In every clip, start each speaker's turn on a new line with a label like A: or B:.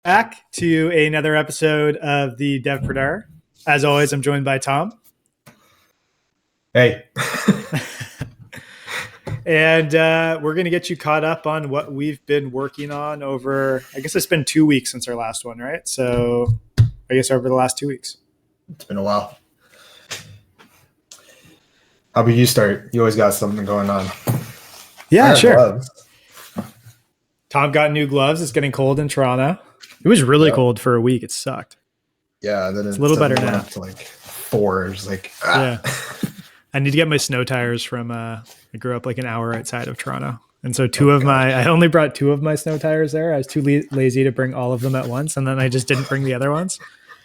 A: Back to another episode of the DEVpreneur. As always, I'm joined by Tom.
B: Hey.
A: And we're going to get you caught up on what we've been working on over, I guess it's been 2 weeks since our last one, right? So I guess over the last 2 weeks.
B: It's been a while. How about you start? You always got something going on.
A: Yeah, sure. Gloves. Tom got new gloves. It's getting cold in Toronto. It was really cold for a week. It sucked.
B: Yeah, then
A: it's a little better now.
B: Up to like 4. It's like
A: yeah. I need to get my snow tires from. I grew up like an hour outside of Toronto, and so I only brought 2 of my snow tires there. I was too lazy to bring all of them at once, and then I just didn't bring the other ones.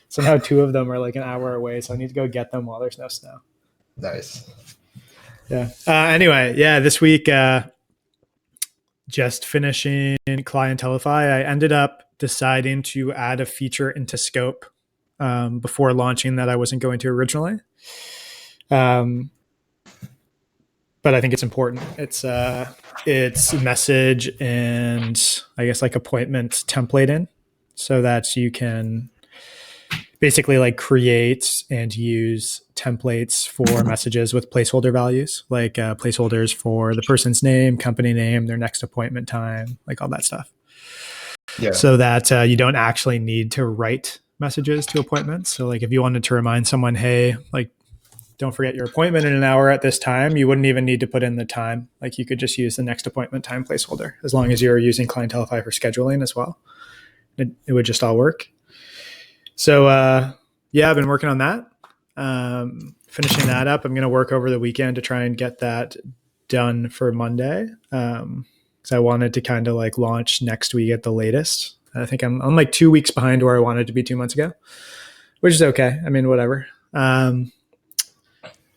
A: So now 2 of them are like an hour away. So I need to go get them while there's no snow.
B: Nice.
A: Yeah. Anyway, this week, just finishing Clientelify, I ended up deciding to add a feature into scope before launching that I wasn't going to originally. But I think it's important. It's message and I guess like appointment templating so that you can basically like create and use templates for messages with placeholder values, like placeholders for the person's name, company name, their next appointment time, like all that stuff. Yeah. So that you don't actually need to write messages to appointments. So like if you wanted to remind someone, hey, like don't forget your appointment in an hour at this time, you wouldn't even need to put in the time. Like you could just use the next appointment time placeholder as long as you're using Clientelify for scheduling as well. It would just all work. So I've been working on that. Finishing that up. I'm going to work over the weekend to try and get that done for Monday. Because I wanted to kind of like launch next week at the latest. I think I'm like 2 weeks behind where I wanted to be 2 months ago, which is okay. I mean, whatever. I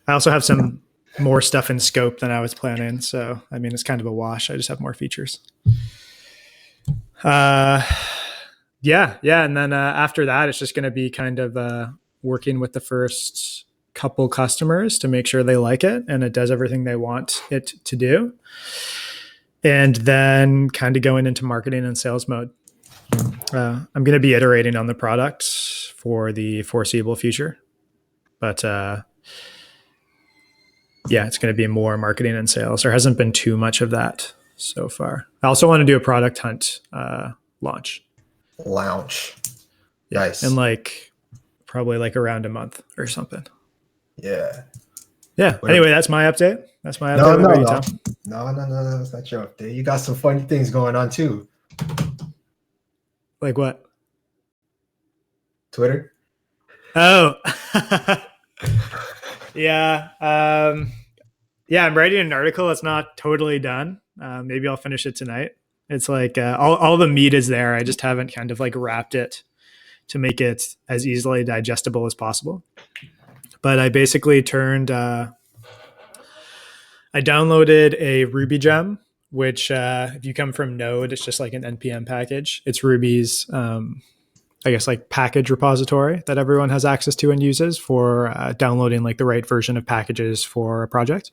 A: also have some more stuff in scope than I was planning. So, I mean, it's kind of a wash. I just have more features. And then after that, it's just going to be kind of working with the first couple customers to make sure they like it and it does everything they want it to do. And then kind of going into marketing and sales mode. I'm going to be iterating on the product for the foreseeable future. But it's going to be more marketing and sales. There hasn't been too much of that so far. I also want to do a product hunt launch.
B: Nice.
A: In like probably like around a month or something.
B: Yeah.
A: Anyway, that's my update. No,
B: that's not your update. You got some funny things going on too.
A: Like what?
B: Twitter?
A: Oh. Yeah. I'm writing an article. It's not totally done. Maybe I'll finish it tonight. It's like all the meat is there. I just haven't kind of like wrapped it to make it as easily digestible as possible. But I basically I downloaded a Ruby gem, which if you come from Node, it's just like an NPM package. It's Ruby's, I guess, like package repository that everyone has access to and uses for downloading like the right version of packages for a project.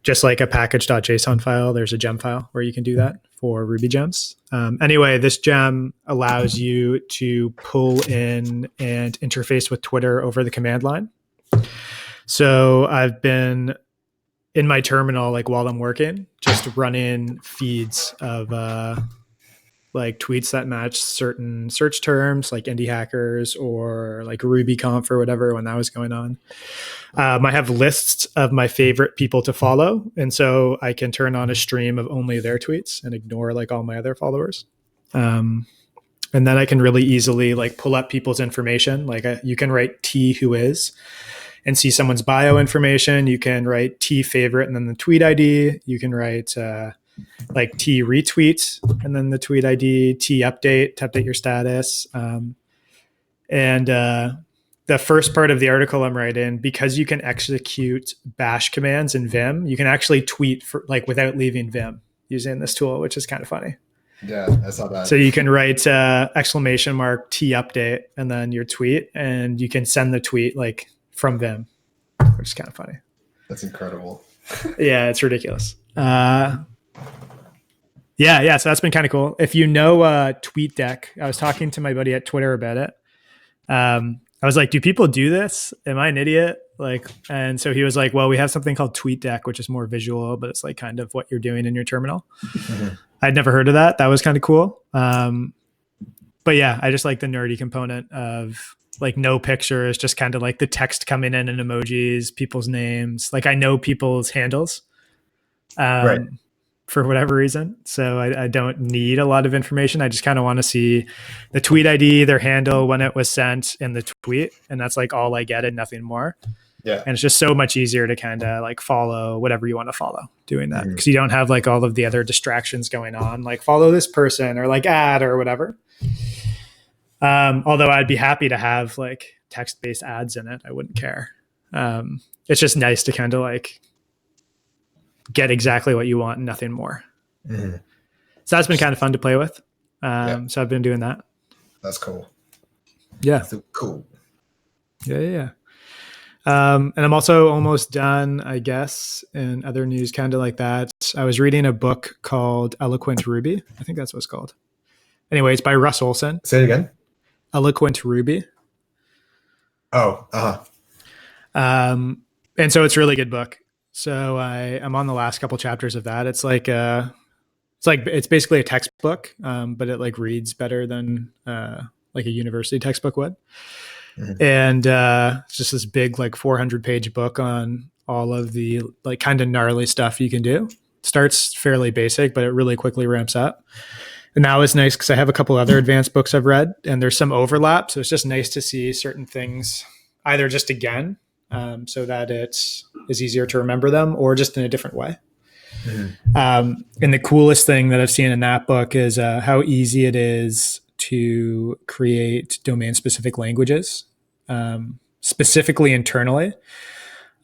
A: Just like a package.json file, there's a gem file where you can do that for Ruby gems. Anyway, this gem allows you to pull in and interface with Twitter over the command line. So I've been in my terminal, like while I'm working, just running feeds of like tweets that match certain search terms like indie hackers or like RubyConf or whatever when that was going on. I have lists of my favorite people to follow. And so I can turn on a stream of only their tweets and ignore like all my other followers. And then I can really easily like pull up people's information. Like you can write T who is and see someone's bio information. You can write T favorite and then the tweet ID. You can write like T retweet and then the tweet ID, T update to update your status. The first part of the article I'm writing, because you can execute bash commands in Vim, you can actually tweet for like without leaving Vim using this tool, which is kind of funny.
B: Yeah, I saw that.
A: So you can write ! T update and then your tweet, and you can send the tweet like from Vim, which is kind of funny.
B: That's incredible.
A: Yeah, it's ridiculous. Yeah. So that's been kind of cool. If you know TweetDeck, I was talking to my buddy at Twitter about it. I was like, do people do this? Am I an idiot? Like, and so he was like, well, we have something called TweetDeck, which is more visual, but it's like kind of what you're doing in your terminal. Mm-hmm. I'd never heard of that. That was kind of cool. But yeah, I just like the nerdy component of like no pictures, just kind of like the text coming in and emojis, people's names. Like I know people's handles
B: Right.
A: for whatever reason. So I don't need a lot of information. I just kind of want to see the tweet ID, their handle, when it was sent, and the tweet. And that's like all I get and nothing more.
B: Yeah.
A: And it's just so much easier to kind of like follow whatever you want to follow doing that. Because you don't have like all of the other distractions going on, like follow this person or like ad or whatever. Although I'd be happy to have like text-based ads in it. I wouldn't care. It's just nice to kind of like get exactly what you want and nothing more. Mm-hmm. So that's been kind of fun to play with. So I've been doing that.
B: That's cool.
A: Yeah.
B: That's cool.
A: Yeah. And I'm also almost done, I guess, in other news, kind of like that. I was reading a book called Eloquent Ruby. I think that's what it's called. Anyway, it's by Russ Olson.
B: Say it again.
A: Eloquent Ruby.
B: Oh,
A: and so it's a really good book. So I'm on the last couple chapters of that. It's basically a textbook, but it like reads better than like a university textbook would. Mm-hmm. And it's just this big like 400-page book on all of the like kind of gnarly stuff you can do. Starts fairly basic, but it really quickly ramps up. And that was nice because I have a couple other advanced books I've read, and there's some overlap. So it's just nice to see certain things either just again, so that it is easier to remember them, or just in a different way. Mm-hmm. And the coolest thing that I've seen in that book is how easy it is to create domain-specific languages, specifically internally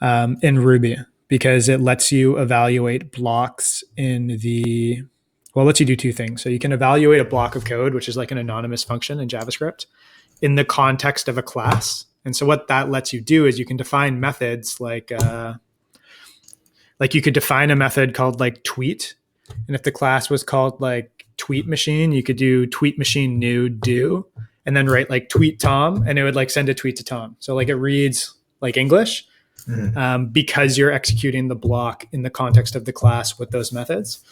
A: in Ruby, because it lets you evaluate blocks it lets you do two things. So you can evaluate a block of code, which is like an anonymous function in JavaScript, in the context of a class. And so what that lets you do is you can define methods like you could define a method called like tweet. And if the class was called like tweet machine, you could do tweet machine new do, and then write like tweet Tom, and it would like send a tweet to Tom. So like it reads like English, because you're executing the block in the context of the class with those methods.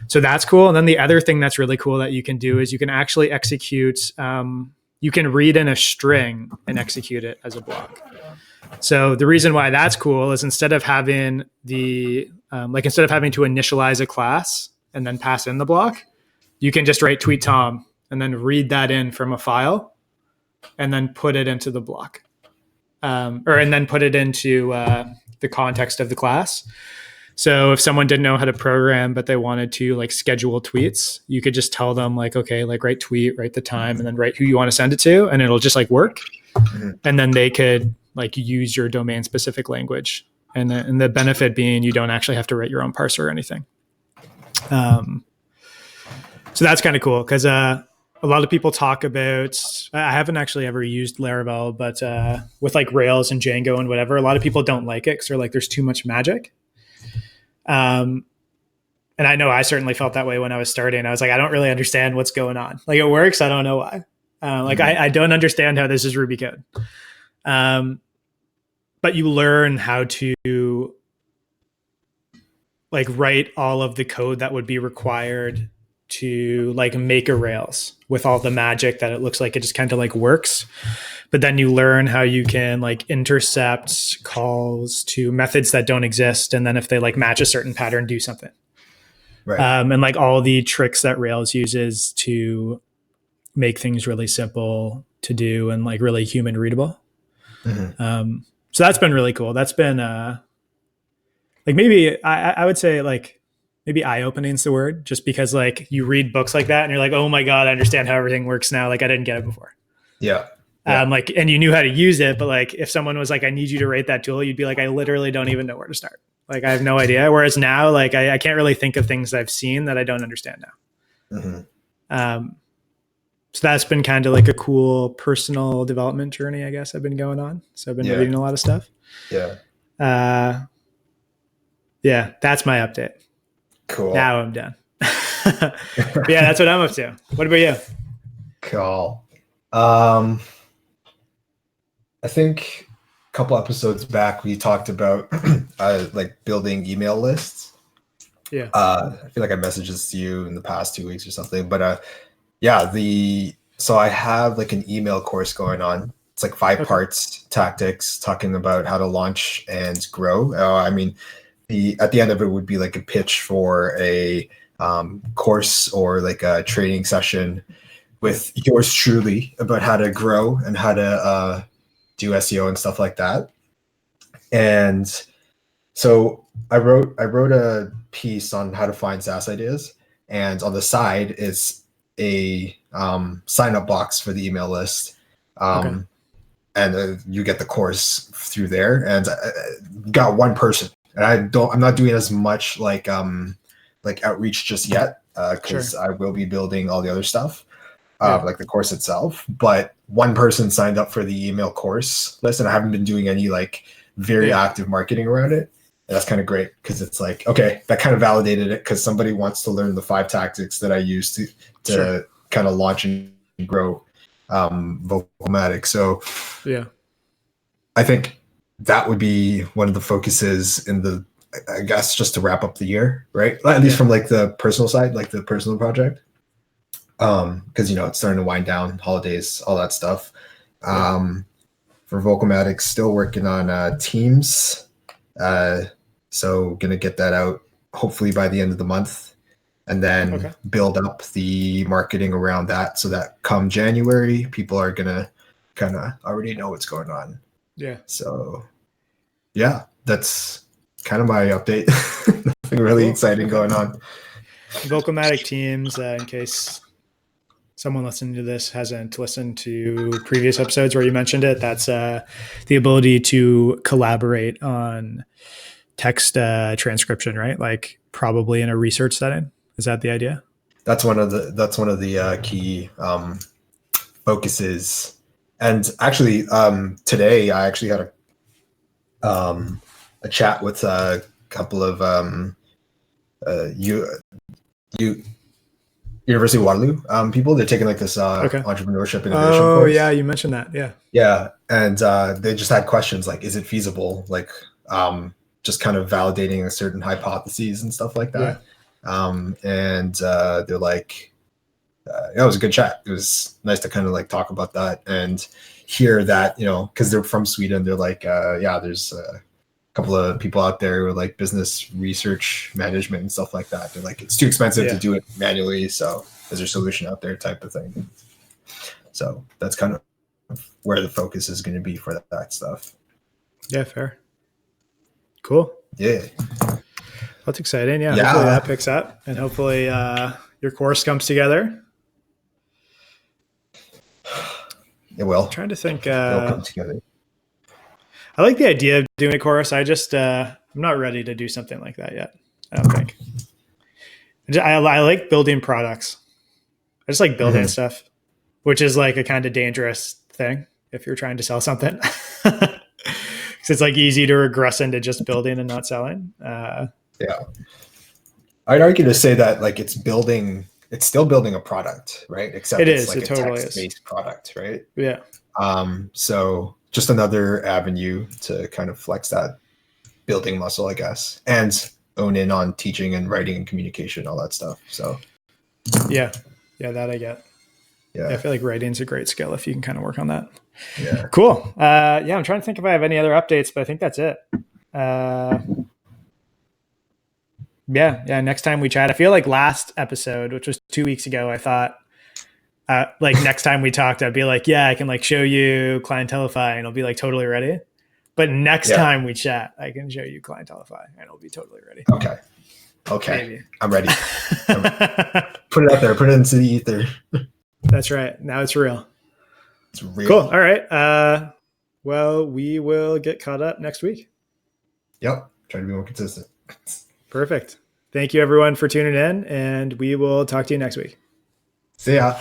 A: So that's cool. And then the other thing that's really cool that you can do is you can actually execute, you can read in a string and execute it as a block. So the reason why that's cool is instead of having to initialize a class and then pass in the block, you can just write tweet Tom and then read that in from a file and then put it into the block, and then put it into the context of the class. So if someone didn't know how to program, but they wanted to like schedule tweets, you could just tell them like, okay, like write tweet, write the time, and then write who you want to send it to, and it'll just like work. Mm-hmm. And then they could like use your domain specific language. And the benefit being you don't actually have to write your own parser or anything. So that's kind of cool because a lot of people talk about, I haven't actually ever used Laravel, but with like Rails and Django and whatever, a lot of people don't like it because they're like, there's too much magic. And I know I certainly felt that way when I was starting. I was like, I don't really understand what's going on. Like it works. I don't know why. I don't understand how this is Ruby code. But you learn how to like write all of the code that would be required to like make a Rails with all the magic that it looks like it just kind of like works. But then you learn how you can like intercept calls to methods that don't exist. And then if they like match a certain pattern, do something. Right. And like all the tricks that Rails uses to make things really simple to do and like really human readable. Mm-hmm. So that's been really cool. That's been like maybe I would say like maybe eye-opening is the word, just because like you read books like that and you're like, oh my God, I understand how everything works now. Like I didn't get it before.
B: Yeah.
A: And you knew how to use it, but like if someone was like, I need you to rate that tool, you'd be like, I literally don't even know where to start. Like I have no idea. Whereas now, like I can't really think of things I've seen that I don't understand now. Mm-hmm. So that's been kind of like a cool personal development journey, I guess I've been going on. So I've been reading a lot of stuff.
B: Yeah.
A: Yeah, that's my update.
B: Cool.
A: Now I'm done. But yeah, that's what I'm up to. What about you?
B: Cool. I think a couple episodes back we talked about like building email lists.
A: Yeah.
B: I feel like I messaged this to you in the past 2 weeks or something, but so I have like an email course going on. It's like 5 parts, tactics, talking about how to launch and grow. I mean, at the end of it would be like a pitch for a course or like a training session with yours truly about how to grow and how to do SEO and stuff like that. And so I wrote a piece on how to find SaaS ideas, and on the side is a sign up box for the email list. And you get the course through there, and got one person. And I'm not doing as much like outreach just yet, because I will be building all the other stuff, like the course itself. But one person signed up for the email course list, and I haven't been doing any like very active marketing around it. And that's kind of great, because it's like, okay, that kind of validated it, because somebody wants to learn the 5 tactics that I use to kind of launch and grow Vocomatic. So I think that would be one of the focuses in I guess, just to wrap up the year, right? At least from like the personal side, like the personal project. Because it's starting to wind down, holidays, all that stuff. For Vocomatic, still working on Teams. So gonna get that out hopefully by the end of the month, and then build up the marketing around that, so that come January, people are gonna kind of already know what's going on. Yeah. So yeah, that's kind of my update. Nothing really exciting going on.
A: Vocomatic Teams, in case someone listening to this hasn't listened to previous episodes where you mentioned it, that's the ability to collaborate on text transcription, right? Like probably in a research setting. Is that the idea?
B: That's one of the key focuses. And actually, today I actually had a chat with a couple of University of Waterloo people. They're taking like this entrepreneurship innovation course.
A: Yeah, you mentioned that.
B: Yeah, and they just had questions like, is it feasible? Like, just kind of validating a certain hypotheses and stuff like that. And they're like, it was a good chat. It was nice to kind of like talk about that and hear that, because they're from Sweden. They're like, there's a couple of people out there with like business research management and stuff like that. They're like, it's too expensive to do it manually, so is there a solution out there, type of thing. So that's kind of where the focus is going to be for that stuff.
A: Yeah, fair. Cool.
B: Yeah.
A: That's exciting. Yeah. Hopefully that picks up, and hopefully your course comes together.
B: It will.
A: I'm trying to think.
B: It'll come together.
A: I like the idea of doing a course. I just, I'm not ready to do something like that yet, I don't think. I like building products. I just like building stuff, which is like a kind of dangerous thing if you're trying to sell something. Because it's like easy to regress into just building and not selling.
B: Yeah. I'd argue to say that like it's still building a product, right? Except it's like a text-based product, right?
A: Yeah.
B: So just another avenue to kind of flex that building muscle, I guess, and own in on teaching and writing and communication, all that stuff. So
A: yeah, that I get. Yeah, I feel like writing's a great skill if you can kind of work on that.
B: Yeah.
A: Cool. I'm trying to think if I have any other updates, but I think that's it. Next time we chat, I feel like last episode, which was 2 weeks ago, I thought like next time we talked, I'd be like, I can like show you Clientelify and I'll be like totally ready. But next time we chat, I can show you Clientelify and I'll be totally ready.
B: Okay.
A: Maybe.
B: I'm ready. Put it out there. Put it into the ether.
A: That's right. Now it's real.
B: It's real.
A: Cool. All right. Well, we will get caught up next week.
B: Yep. Try to be more consistent.
A: Perfect. Thank you everyone for tuning in, and we will talk to you next week.
B: See ya.